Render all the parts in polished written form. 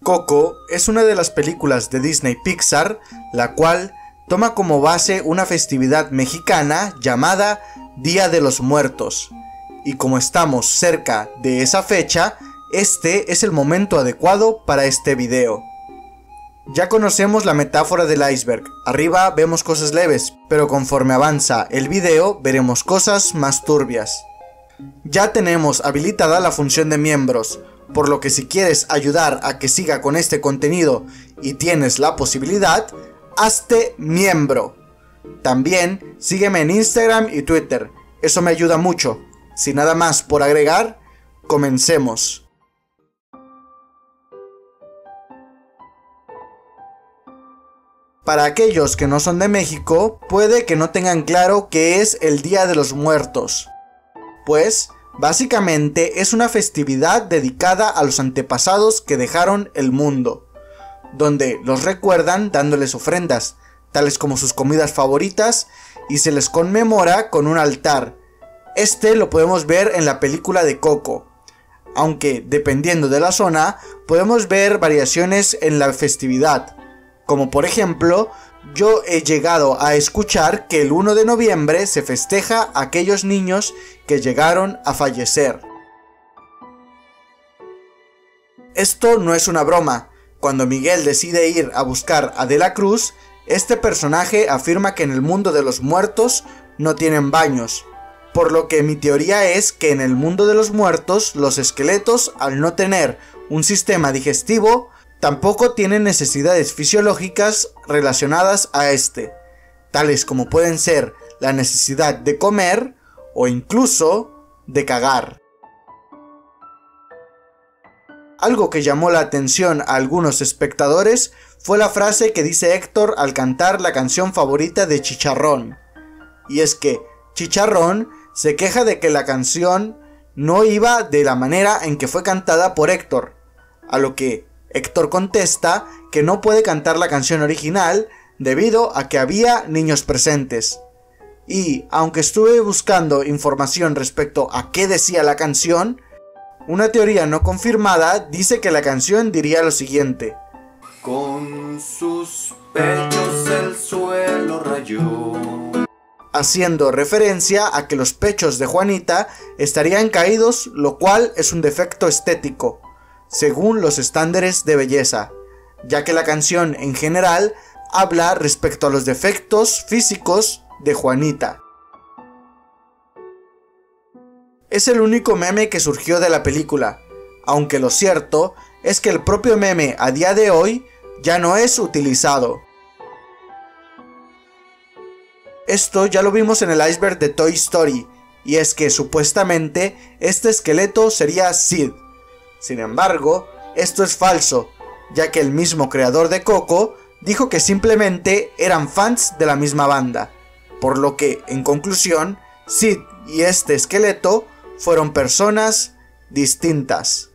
Coco es una de las películas de Disney Pixar, la cual toma como base una festividad mexicana llamada Día de los Muertos. Y como estamos cerca de esa fecha, este es el momento adecuado para este video. Ya conocemos la metáfora del iceberg, arriba vemos cosas leves, pero conforme avanza el video veremos cosas más turbias. Ya tenemos habilitada la función de miembros, por lo que si quieres ayudar a que siga con este contenido y tienes la posibilidad, hazte miembro. También sígueme en Instagram y Twitter, eso me ayuda mucho. Sin nada más por agregar, comencemos. Para aquellos que no son de México, puede que no tengan claro qué es el Día de los Muertos. Pues, básicamente es una festividad dedicada a los antepasados que dejaron el mundo, donde los recuerdan dándoles ofrendas, tales como sus comidas favoritas, y se les conmemora con un altar. Este lo podemos ver en la película de Coco, aunque dependiendo de la zona, podemos ver variaciones en la festividad. Como por ejemplo, yo he llegado a escuchar que el 1 de noviembre se festeja a aquellos niños que llegaron a fallecer. Esto no es una broma. Cuando Miguel decide ir a buscar a De la Cruz, este personaje afirma que en el mundo de los muertos no tienen baños. Por lo que mi teoría es que en el mundo de los muertos, los esqueletos, al no tener un sistema digestivo, tampoco tienen necesidades fisiológicas relacionadas a este, tales como pueden ser la necesidad de comer o incluso de cagar. Algo que llamó la atención a algunos espectadores fue la frase que dice Héctor al cantar la canción favorita de Chicharrón. Y es que Chicharrón se queja de que la canción no iba de la manera en que fue cantada por Héctor, a lo que Héctor contesta que no puede cantar la canción original debido a que había niños presentes. Y aunque estuve buscando información respecto a qué decía la canción, una teoría no confirmada dice que la canción diría lo siguiente: con sus pechos el suelo rayó, haciendo referencia a que los pechos de Juanita estarían caídos, lo cual es un defecto estético, según los estándares de belleza, ya que la canción en general habla respecto a los defectos físicos de Juanita. Es el único meme que surgió de la película, aunque lo cierto es que el propio meme a día de hoy ya no es utilizado. Esto ya lo vimos en el iceberg de Toy Story, y es que supuestamente este esqueleto sería Sid. Sin embargo, esto es falso, ya que el mismo creador de Coco dijo que simplemente eran fans de la misma banda, por lo que, en conclusión, Sid y este esqueleto fueron personas distintas.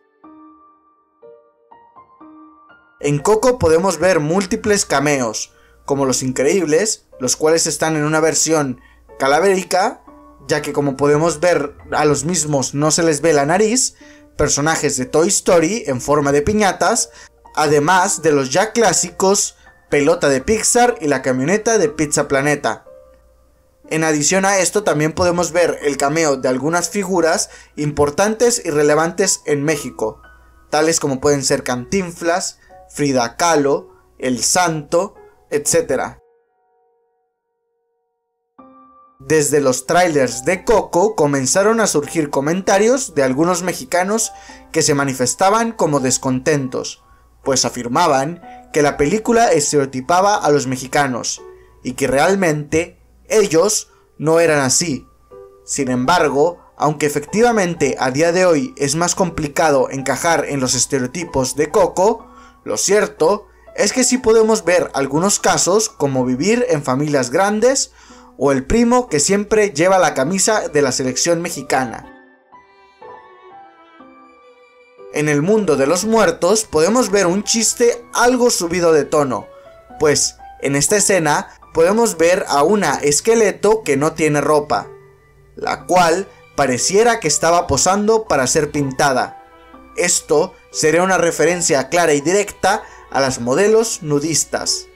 En Coco podemos ver múltiples cameos, como Los Increíbles, los cuales están en una versión calavérica, ya que como podemos ver a los mismos no se les ve la nariz, personajes de Toy Story en forma de piñatas, además de los ya clásicos Pelota de Pixar y la camioneta de Pizza Planeta. En adición a esto también podemos ver el cameo de algunas figuras importantes y relevantes en México, tales como pueden ser Cantinflas, Frida Kahlo, El Santo, etc. Desde los trailers de Coco comenzaron a surgir comentarios de algunos mexicanos que se manifestaban como descontentos, pues afirmaban que la película estereotipaba a los mexicanos y que realmente ellos no eran así. Sin embargo, aunque efectivamente a día de hoy es más complicado encajar en los estereotipos de Coco, lo cierto es que sí podemos ver algunos casos como vivir en familias grandes o el primo que siempre lleva la camisa de la selección mexicana. En el mundo de los muertos podemos ver un chiste algo subido de tono, pues en esta escena podemos ver a una esqueleto que no tiene ropa, la cual pareciera que estaba posando para ser pintada. Esto sería una referencia clara y directa a las modelos nudistas.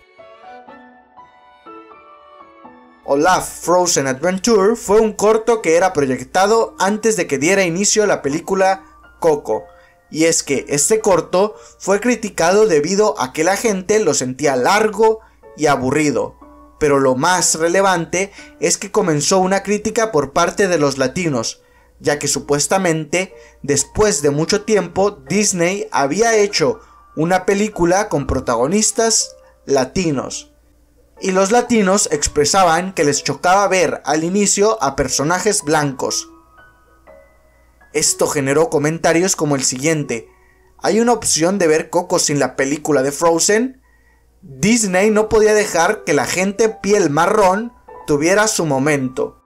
Olaf Frozen Adventure fue un corto que era proyectado antes de que diera inicio a la película Coco, y es que este corto fue criticado debido a que la gente lo sentía largo y aburrido, pero lo más relevante es que comenzó una crítica por parte de los latinos, ya que supuestamente después de mucho tiempo Disney había hecho una película con protagonistas latinos. Y los latinos expresaban que les chocaba ver al inicio a personajes blancos. Esto generó comentarios como el siguiente: ¿hay una opción de ver Coco sin la película de Frozen? Disney no podía dejar que la gente piel marrón tuviera su momento.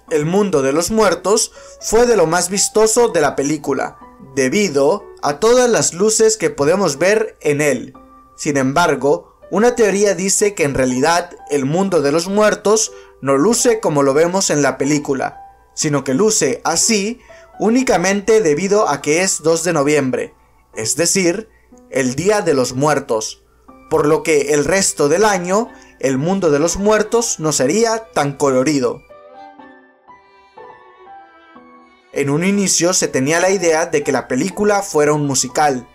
El mundo de los muertos fue de lo más vistoso de la película, debido a todas las luces que podemos ver en él. Sin embargo, una teoría dice que en realidad el mundo de los muertos no luce como lo vemos en la película, sino que luce así únicamente debido a que es 2 de noviembre, es decir, el Día de los Muertos, por lo que el resto del año el mundo de los muertos no sería tan colorido. En un inicio se tenía la idea de que la película fuera un musical,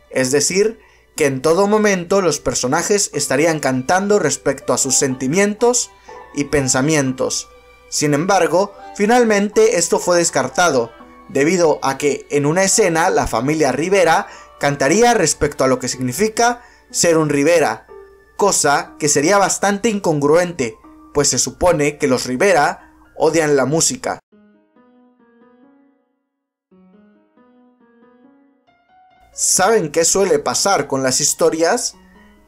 es decir, que en todo momento los personajes estarían cantando respecto a sus sentimientos y pensamientos. Sin embargo, finalmente esto fue descartado, debido a que en una escena la familia Rivera cantaría respecto a lo que significa ser un Rivera, cosa que sería bastante incongruente, pues se supone que los Rivera odian la música. ¿Saben qué suele pasar con las historias?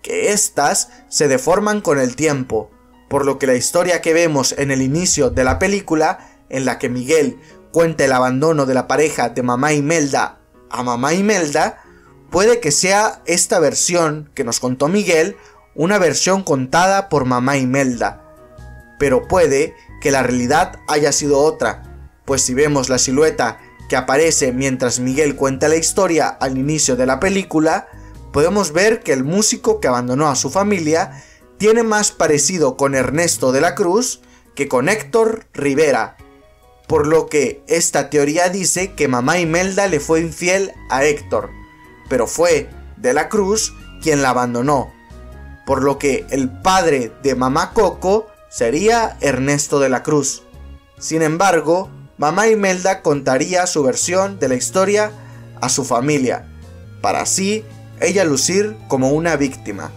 Que éstas se deforman con el tiempo, por lo que la historia que vemos en el inicio de la película, en la que Miguel cuenta el abandono de la pareja de Mamá Imelda a Mamá Imelda, puede que sea esta versión que nos contó Miguel una versión contada por Mamá Imelda, pero puede que la realidad haya sido otra, pues si vemos la silueta que aparece mientras Miguel cuenta la historia al inicio de la película, podemos ver que el músico que abandonó a su familia tiene más parecido con Ernesto de la Cruz que con Héctor Rivera, por lo que esta teoría dice que Mamá Imelda le fue infiel a Héctor, pero fue de la Cruz quien la abandonó, por lo que el padre de Mamá Coco sería Ernesto de la Cruz. Sin embargo, Mamá Imelda contaría su versión de la historia a su familia, para así ella lucir como una víctima.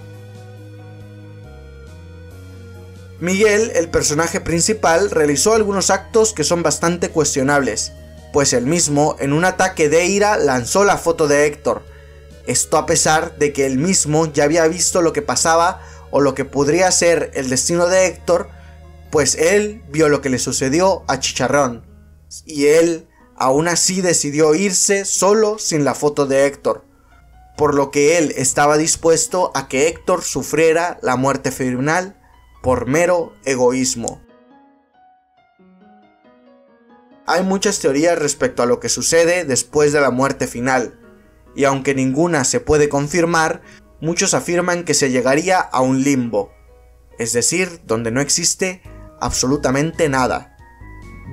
Miguel, el personaje principal, realizó algunos actos que son bastante cuestionables, pues él mismo en un ataque de ira lanzó la foto de Héctor, esto a pesar de que él mismo ya había visto lo que pasaba o lo que podría ser el destino de Héctor, pues él vio lo que le sucedió a Chicharrón. Y él aún así decidió irse solo sin la foto de Héctor, por lo que él estaba dispuesto a que Héctor sufriera la muerte final por mero egoísmo. Hay muchas teorías respecto a lo que sucede después de la muerte final, y aunque ninguna se puede confirmar, muchos afirman que se llegaría a un limbo, es decir, donde no existe absolutamente nada,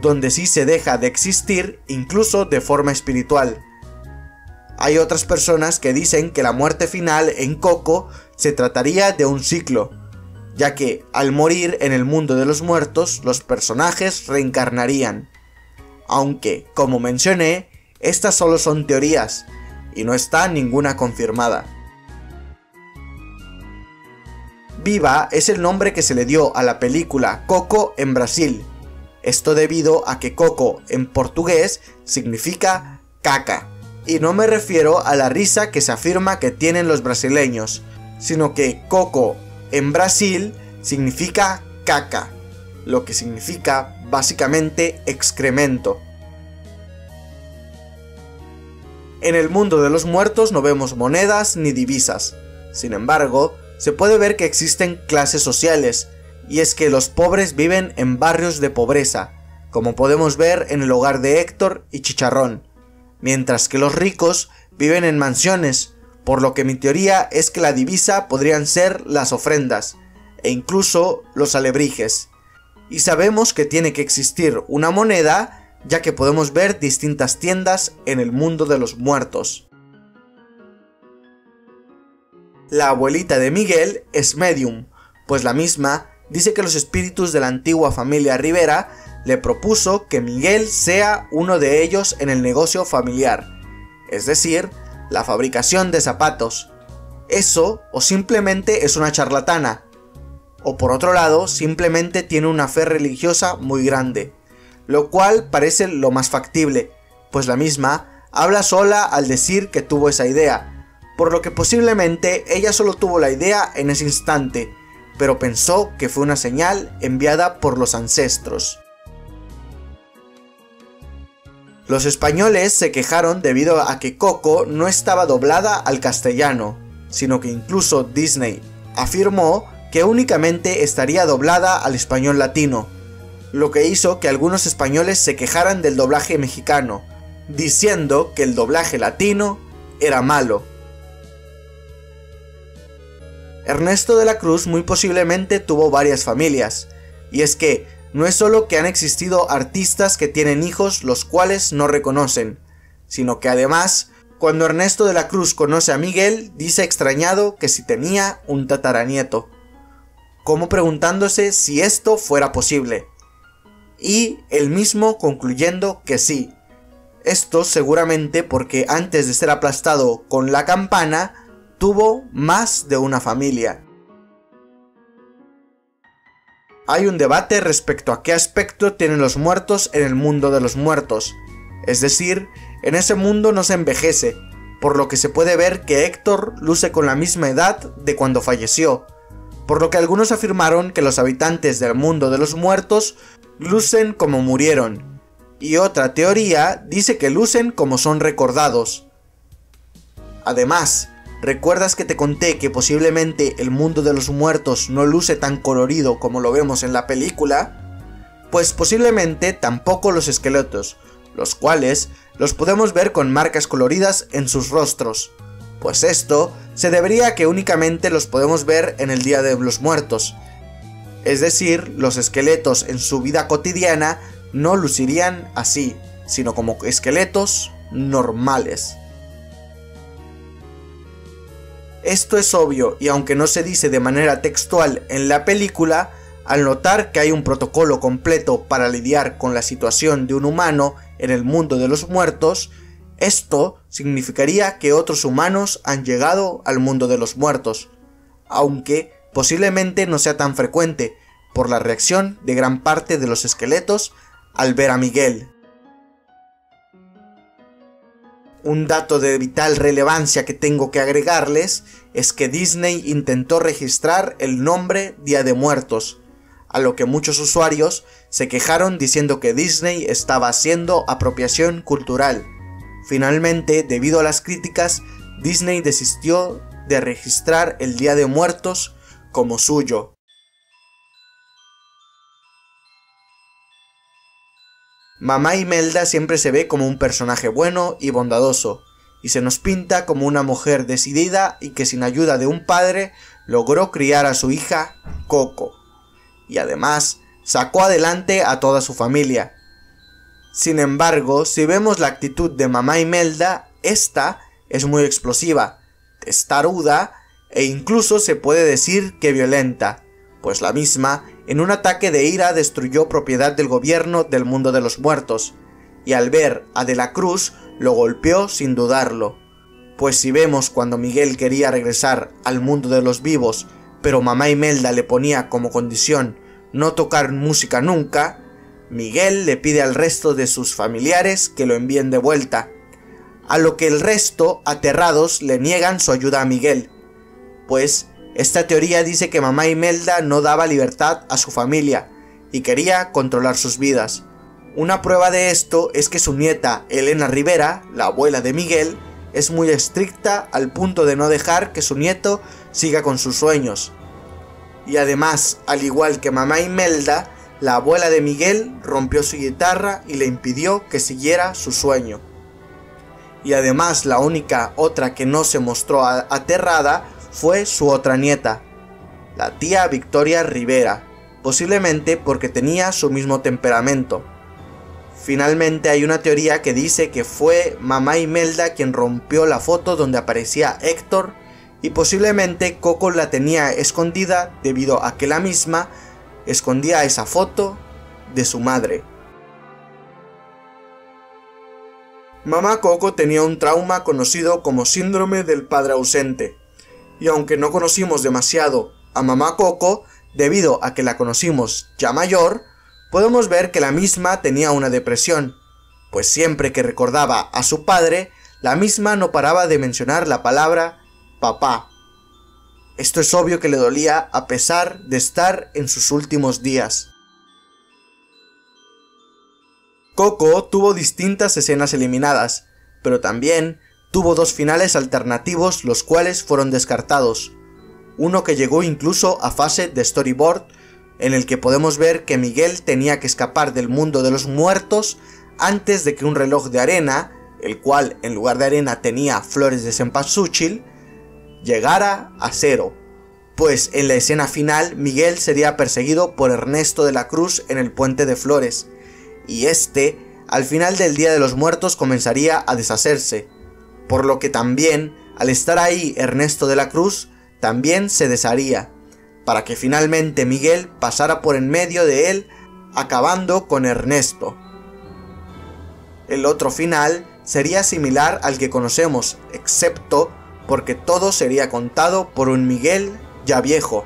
donde sí se deja de existir incluso de forma espiritual. Hay otras personas que dicen que la muerte final en Coco se trataría de un ciclo, ya que al morir en el mundo de los muertos los personajes reencarnarían, aunque, como mencioné, estas solo son teorías y no está ninguna confirmada. Viva es el nombre que se le dio a la película Coco en Brasil. Esto debido a que Coco en portugués significa caca. Y no me refiero a la risa que se afirma que tienen los brasileños, sino que Coco en Brasil significa caca, lo que significa básicamente excremento. En el mundo de los muertos no vemos monedas ni divisas. Sin embargo, se puede ver que existen clases sociales, y es que los pobres viven en barrios de pobreza, como podemos ver en el hogar de Héctor y Chicharrón, mientras que los ricos viven en mansiones, por lo que mi teoría es que la divisa podrían ser las ofrendas, e incluso los alebrijes. Y sabemos que tiene que existir una moneda, ya que podemos ver distintas tiendas en el mundo de los muertos. La abuelita de Miguel es medium, pues la misma dice que los espíritus de la antigua familia Rivera le propuso que Miguel sea uno de ellos en el negocio familiar, es decir, la fabricación de zapatos. Eso o simplemente es una charlatana, o por otro lado simplemente tiene una fe religiosa muy grande, lo cual parece lo más factible, pues la misma habla sola al decir que tuvo esa idea, por lo que posiblemente ella solo tuvo la idea en ese instante, pero pensó que fue una señal enviada por los ancestros. Los españoles se quejaron debido a que Coco no estaba doblada al castellano, sino que incluso Disney afirmó que únicamente estaría doblada al español latino, lo que hizo que algunos españoles se quejaran del doblaje mexicano, diciendo que el doblaje latino era malo. Ernesto de la Cruz muy posiblemente tuvo varias familias, y es que no es solo que han existido artistas que tienen hijos los cuales no reconocen, sino que además, cuando Ernesto de la Cruz conoce a Miguel, dice extrañado que si tenía un tataranieto, como preguntándose si esto fuera posible, y él mismo concluyendo que sí. Esto seguramente porque antes de ser aplastado con la campana, tuvo más de una familia. Hay un debate respecto a qué aspecto tienen los muertos en el mundo de los muertos, es decir, en ese mundo no se envejece, por lo que se puede ver que Héctor luce con la misma edad de cuando falleció, por lo que algunos afirmaron que los habitantes del mundo de los muertos lucen como murieron, y otra teoría dice que lucen como son recordados. Además, ¿recuerdas que te conté que posiblemente el mundo de los muertos no luce tan colorido como lo vemos en la película? Pues posiblemente tampoco los esqueletos, los cuales los podemos ver con marcas coloridas en sus rostros, pues esto se debería a que únicamente los podemos ver en el Día de los Muertos, es decir, los esqueletos en su vida cotidiana no lucirían así, sino como esqueletos normales. Esto es obvio y aunque no se dice de manera textual en la película, al notar que hay un protocolo completo para lidiar con la situación de un humano en el mundo de los muertos, esto significaría que otros humanos han llegado al mundo de los muertos, aunque posiblemente no sea tan frecuente por la reacción de gran parte de los esqueletos al ver a Miguel. Un dato de vital relevancia que tengo que agregarles es que Disney intentó registrar el nombre Día de Muertos, a lo que muchos usuarios se quejaron diciendo que Disney estaba haciendo apropiación cultural. Finalmente, debido a las críticas, Disney desistió de registrar el Día de Muertos como suyo. Mamá Imelda siempre se ve como un personaje bueno y bondadoso, y se nos pinta como una mujer decidida y que sin ayuda de un padre logró criar a su hija Coco, y además sacó adelante a toda su familia. Sin embargo, si vemos la actitud de Mamá Imelda, esta es muy explosiva, testaruda e incluso se puede decir que violenta, pues la misma en un ataque de ira destruyó propiedad del gobierno del mundo de los muertos, y al ver a De la Cruz lo golpeó sin dudarlo, pues si vemos cuando Miguel quería regresar al mundo de los vivos, pero Mamá Imelda le ponía como condición no tocar música nunca, Miguel le pide al resto de sus familiares que lo envíen de vuelta, a lo que el resto, aterrados, le niegan su ayuda a Miguel, pues esta teoría dice que Mamá Imelda no daba libertad a su familia y quería controlar sus vidas. Una prueba de esto es que su nieta Elena Rivera, la abuela de Miguel, es muy estricta al punto de no dejar que su nieto siga con sus sueños. Y además, al igual que Mamá Imelda, la abuela de Miguel rompió su guitarra y le impidió que siguiera su sueño. Y además la única otra que no se mostró aterrada fue su otra nieta, la tía Victoria Rivera, posiblemente porque tenía su mismo temperamento. Finalmente hay una teoría que dice que fue mamá Imelda quien rompió la foto donde aparecía Héctor y posiblemente Coco la tenía escondida debido a que la misma escondía esa foto de su madre. Mamá Coco tenía un trauma conocido como síndrome del padre ausente, y aunque no conocimos demasiado a mamá Coco, debido a que la conocimos ya mayor, podemos ver que la misma tenía una depresión, pues siempre que recordaba a su padre, la misma no paraba de mencionar la palabra papá. Esto es obvio que le dolía a pesar de estar en sus últimos días. Coco tuvo distintas escenas eliminadas, pero también tuvo dos finales alternativos los cuales fueron descartados. Uno que llegó incluso a fase de storyboard, en el que podemos ver que Miguel tenía que escapar del mundo de los muertos antes de que un reloj de arena, el cual en lugar de arena tenía flores de cempasúchil, llegara a cero, pues en la escena final Miguel sería perseguido por Ernesto de la Cruz en el Puente de Flores, y este, al final del Día de los Muertos, comenzaría a deshacerse, por lo que también, al estar ahí Ernesto de la Cruz, también se desharía, para que finalmente Miguel pasara por en medio de él, acabando con Ernesto. El otro final sería similar al que conocemos, excepto porque todo sería contado por un Miguel ya viejo,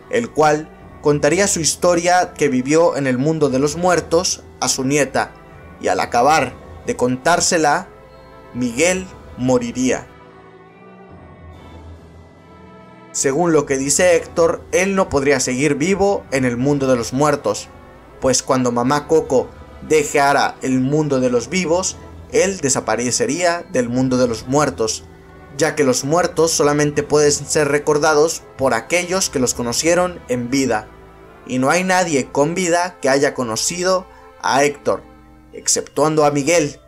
el cual contaría su historia que vivió en el mundo de los muertos a su nieta, y al acabar de contársela, Miguel moriría. Según lo que dice Héctor, él no podría seguir vivo en el mundo de los muertos, pues cuando mamá Coco dejara el mundo de los vivos, él desaparecería del mundo de los muertos, ya que los muertos solamente pueden ser recordados por aquellos que los conocieron en vida, y no hay nadie con vida que haya conocido a Héctor, exceptuando a Miguel,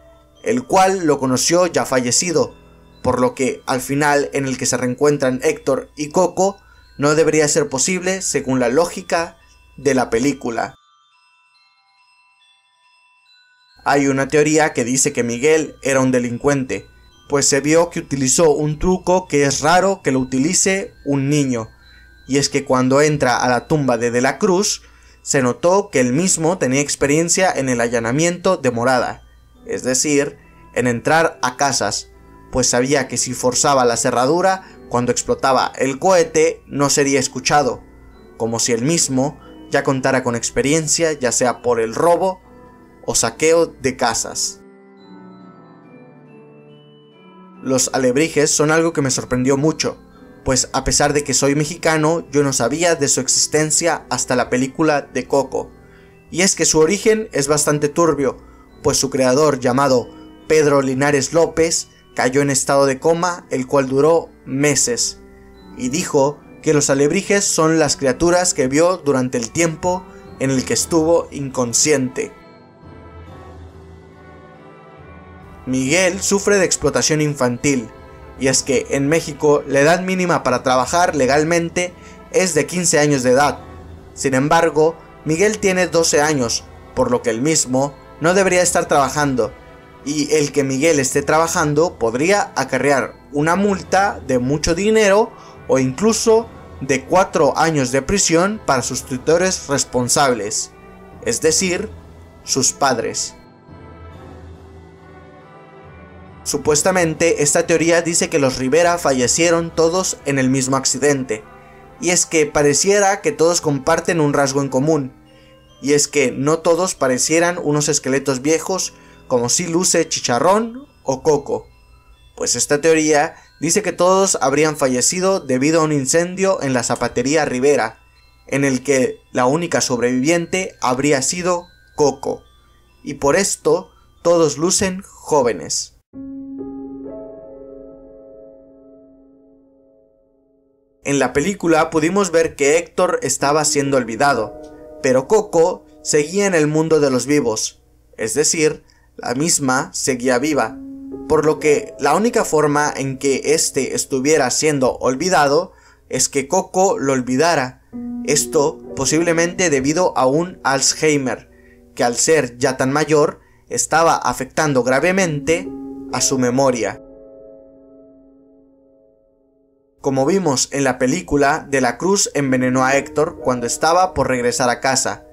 el cual lo conoció ya fallecido, por lo que al final en el que se reencuentran Héctor y Coco no debería ser posible según la lógica de la película. Hay una teoría que dice que Miguel era un delincuente, pues se vio que utilizó un truco que es raro que lo utilice un niño, y es que cuando entra a la tumba de la Cruz, se notó que él mismo tenía experiencia en el allanamiento de morada, es decir, en entrar a casas, pues sabía que si forzaba la cerradura, cuando explotaba el cohete no sería escuchado, como si él mismo ya contara con experiencia ya sea por el robo o saqueo de casas. Los alebrijes son algo que me sorprendió mucho, pues a pesar de que soy mexicano, yo no sabía de su existencia hasta la película de Coco, y es que su origen es bastante turbio, pues su creador, llamado Pedro Linares López, cayó en estado de coma, el cual duró meses, y dijo que los alebrijes son las criaturas que vio durante el tiempo en el que estuvo inconsciente. Miguel sufre de explotación infantil, y es que en México la edad mínima para trabajar legalmente es de 15 años de edad. Sin embargo, Miguel tiene 12 años, por lo que él mismo no debería estar trabajando, y el que Miguel esté trabajando podría acarrear una multa de mucho dinero o incluso de 4 años de prisión para sus tutores responsables, es decir, sus padres. Supuestamente esta teoría dice que los Rivera fallecieron todos en el mismo accidente, y es que pareciera que todos comparten un rasgo en común, y es que no todos parecieran unos esqueletos viejos como si luce Chicharrón o Coco, pues esta teoría dice que todos habrían fallecido debido a un incendio en la zapatería Rivera, en el que la única sobreviviente habría sido Coco, y por esto todos lucen jóvenes. En la película pudimos ver que Héctor estaba siendo olvidado, pero Coco seguía en el mundo de los vivos, es decir, la misma seguía viva, por lo que la única forma en que éste estuviera siendo olvidado es que Coco lo olvidara. Esto posiblemente debido a un Alzheimer, que al ser ya tan mayor, estaba afectando gravemente a su memoria. Como vimos en la película, De la Cruz envenenó a Héctor cuando estaba por regresar a casa.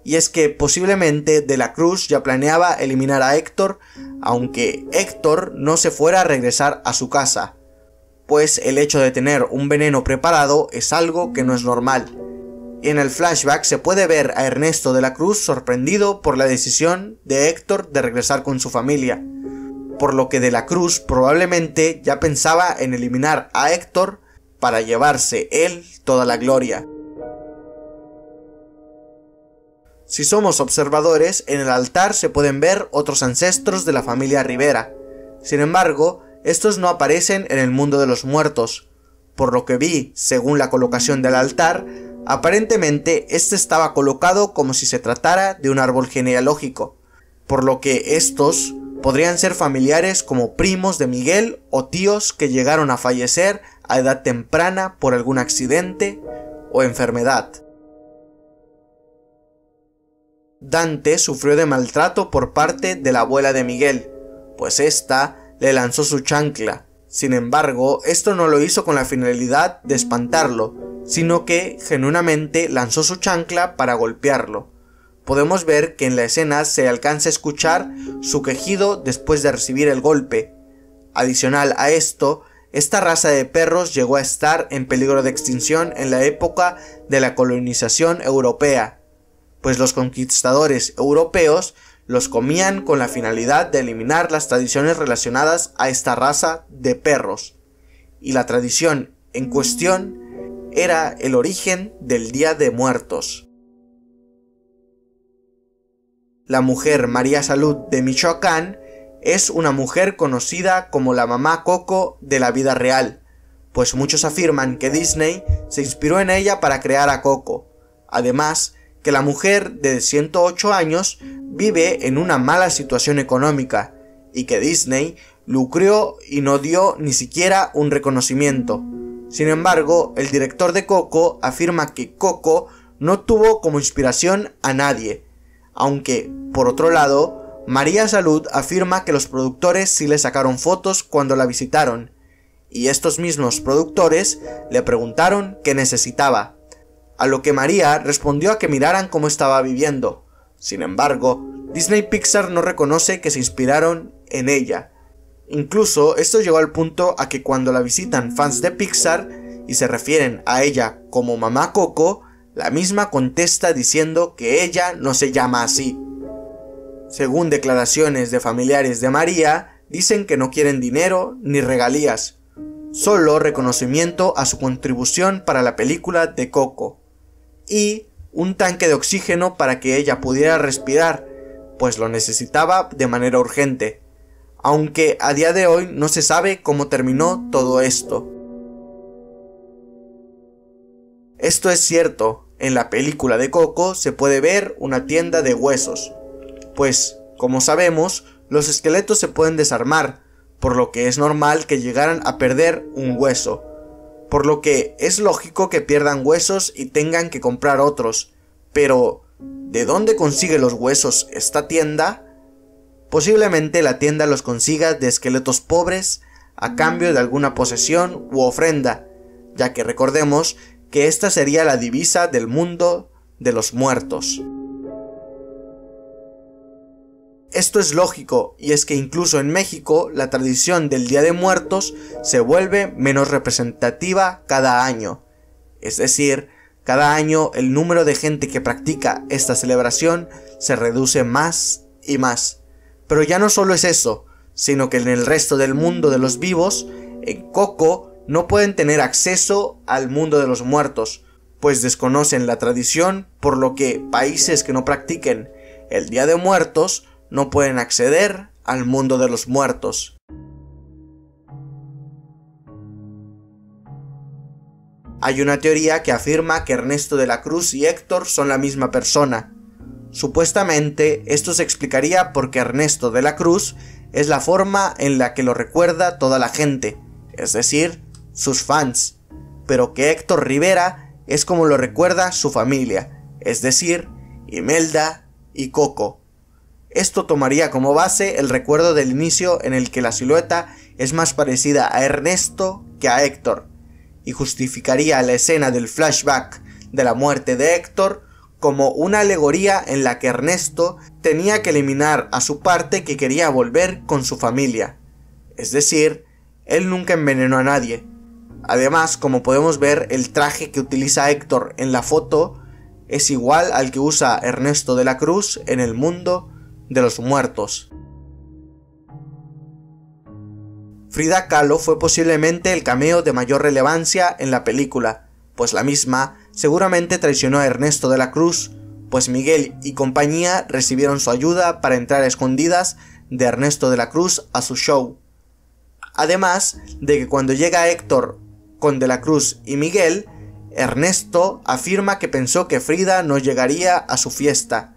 Y es que posiblemente De la Cruz ya planeaba eliminar a Héctor, aunque Héctor no se fuera a regresar a su casa, pues el hecho de tener un veneno preparado es algo que no es normal. En el flashback se puede ver a Ernesto de la Cruz sorprendido por la decisión de Héctor de regresar con su familia, por lo que De la Cruz probablemente ya pensaba en eliminar a Héctor para llevarse él toda la gloria. Si somos observadores, en el altar se pueden ver otros ancestros de la familia Rivera. Sin embargo, estos no aparecen en el mundo de los muertos. Por lo que vi, según la colocación del altar, aparentemente este estaba colocado como si se tratara de un árbol genealógico, por lo que estos podrían ser familiares como primos de Miguel o tíos que llegaron a fallecer a edad temprana por algún accidente o enfermedad. Dante sufrió de maltrato por parte de la abuela de Miguel, pues ésta le lanzó su chancla. Sin embargo, esto no lo hizo con la finalidad de espantarlo, sino que genuinamente lanzó su chancla para golpearlo. Podemos ver que en la escena se alcanza a escuchar su quejido después de recibir el golpe. Adicional a esto, esta raza de perros llegó a estar en peligro de extinción en la época de la colonización europea, pues los conquistadores europeos los comían con la finalidad de eliminar las tradiciones relacionadas a esta raza de perros, y la tradición en cuestión era el origen del Día de Muertos. La mujer María Salud de Michoacán es una mujer conocida como la mamá Coco de la vida real, pues muchos afirman que Disney se inspiró en ella para crear a Coco. Además, que la mujer de 108 años vive en una mala situación económica y que Disney lucró y no dio ni siquiera un reconocimiento. Sin embargo, el director de Coco afirma que Coco no tuvo como inspiración a nadie, aunque, por otro lado, María Salud afirma que los productores sí le sacaron fotos cuando la visitaron, y estos mismos productores le preguntaron qué necesitaba, a lo que María respondió a que miraran cómo estaba viviendo. Sin embargo, Disney Pixar no reconoce que se inspiraron en ella. Incluso esto llegó al punto a que cuando la visitan fans de Pixar y se refieren a ella como mamá Coco, la misma contesta diciendo que ella no se llama así. Según declaraciones de familiares de María, dicen que no quieren dinero ni regalías, solo reconocimiento a su contribución para la película de Coco, y un tanque de oxígeno para que ella pudiera respirar, pues lo necesitaba de manera urgente, aunque a día de hoy no se sabe cómo terminó todo esto. Esto es cierto, en la película de Coco se puede ver una tienda de huesos, pues, como sabemos, los esqueletos se pueden desarmar, por lo que es normal que llegaran a perder un hueso, por lo que es lógico que pierdan huesos y tengan que comprar otros. Pero, ¿de dónde consigue los huesos esta tienda? Posiblemente la tienda los consiga de esqueletos pobres a cambio de alguna posesión u ofrenda, ya que recordemos que esta sería la divisa del mundo de los muertos. Esto es lógico, y es que incluso en México la tradición del Día de Muertos se vuelve menos representativa cada año. Es decir, cada año el número de gente que practica esta celebración se reduce más y más. Pero ya no solo es eso, sino que en el resto del mundo de los vivos, en Coco, no pueden tener acceso al mundo de los muertos, pues desconocen la tradición, por lo que países que no practiquen el Día de Muertos no pueden acceder al mundo de los muertos. Hay una teoría que afirma que Ernesto de la Cruz y Héctor son la misma persona. Supuestamente, esto se explicaría porque Ernesto de la Cruz es la forma en la que lo recuerda toda la gente, es decir, sus fans, pero que Héctor Rivera es como lo recuerda su familia, es decir, Imelda y Coco. Esto tomaría como base el recuerdo del inicio en el que la silueta es más parecida a Ernesto que a Héctor, y justificaría la escena del flashback de la muerte de Héctor como una alegoría en la que Ernesto tenía que eliminar a su parte que quería volver con su familia. Es decir, él nunca envenenó a nadie. Además, como podemos ver, el traje que utiliza Héctor en la foto es igual al que usa Ernesto de la Cruz en el mundo de los muertos. Frida Kahlo fue posiblemente el cameo de mayor relevancia en la película, pues la misma seguramente traicionó a Ernesto de la Cruz, pues Miguel y compañía recibieron su ayuda para entrar a escondidas de Ernesto de la Cruz a su show. Además de que cuando llega Héctor con de la Cruz y Miguel, Ernesto afirma que pensó que Frida no llegaría a su fiesta,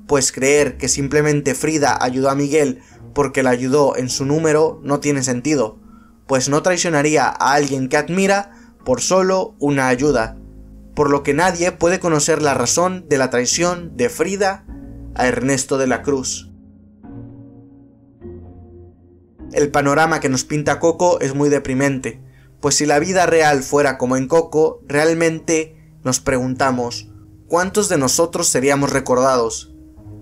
pues creer que simplemente Frida ayudó a Miguel porque la ayudó en su número no tiene sentido, pues no traicionaría a alguien que admira por solo una ayuda, por lo que nadie puede conocer la razón de la traición de Frida a Ernesto de la Cruz. El panorama que nos pinta Coco es muy deprimente, pues si la vida real fuera como en Coco, realmente nos preguntamos, ¿cuántos de nosotros seríamos recordados?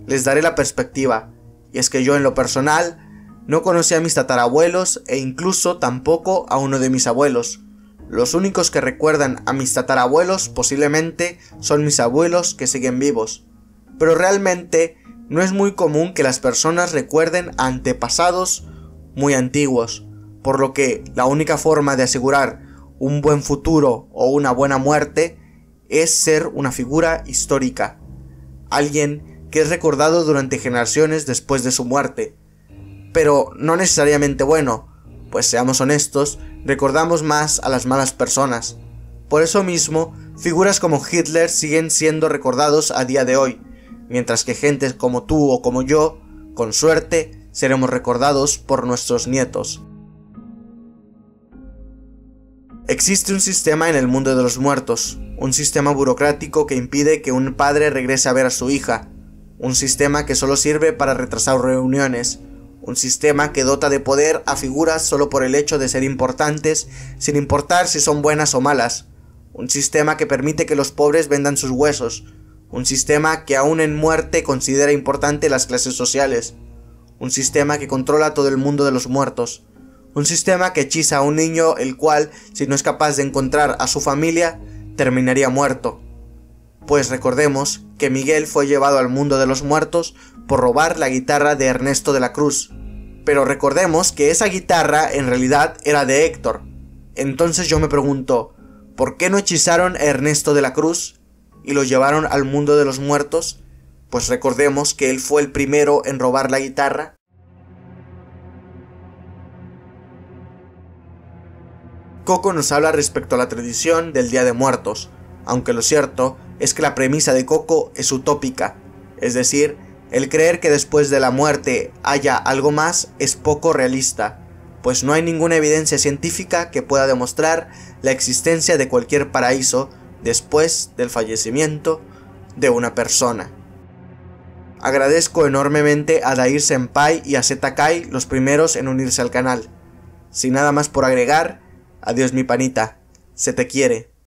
Les daré la perspectiva, y es que yo en lo personal no conocí a mis tatarabuelos e incluso tampoco a uno de mis abuelos. Los únicos que recuerdan a mis tatarabuelos posiblemente son mis abuelos que siguen vivos. Pero realmente no es muy común que las personas recuerden a antepasados muy antiguos, por lo que la única forma de asegurar un buen futuro o una buena muerte es ser una figura histórica, alguien que es recordado durante generaciones después de su muerte, pero no necesariamente bueno, pues seamos honestos, recordamos más a las malas personas. Por eso mismo, figuras como Hitler siguen siendo recordados a día de hoy, mientras que gente como tú o como yo, con suerte, seremos recordados por nuestros nietos. Existe un sistema en el mundo de los muertos, un sistema burocrático que impide que un padre regrese a ver a su hija, un sistema que solo sirve para retrasar reuniones, un sistema que dota de poder a figuras solo por el hecho de ser importantes, sin importar si son buenas o malas, un sistema que permite que los pobres vendan sus huesos, un sistema que aún en muerte considera importante las clases sociales, un sistema que controla todo el mundo de los muertos, un sistema que hechiza a un niño el cual, si no es capaz de encontrar a su familia, terminaría muerto. Pues recordemos que Miguel fue llevado al mundo de los muertos por robar la guitarra de Ernesto de la Cruz. Pero recordemos que esa guitarra en realidad era de Héctor. Entonces yo me pregunto, ¿por qué no hechizaron a Ernesto de la Cruz y lo llevaron al mundo de los muertos? Pues recordemos que él fue el primero en robar la guitarra. Coco nos habla respecto a la tradición del Día de Muertos, aunque lo cierto es que la premisa de Coco es utópica, es decir, el creer que después de la muerte haya algo más es poco realista, pues no hay ninguna evidencia científica que pueda demostrar la existencia de cualquier paraíso después del fallecimiento de una persona. Agradezco enormemente a Dair Senpai y a Zetakai, los primeros en unirse al canal. Sin nada más por agregar, adiós mi panita, se te quiere.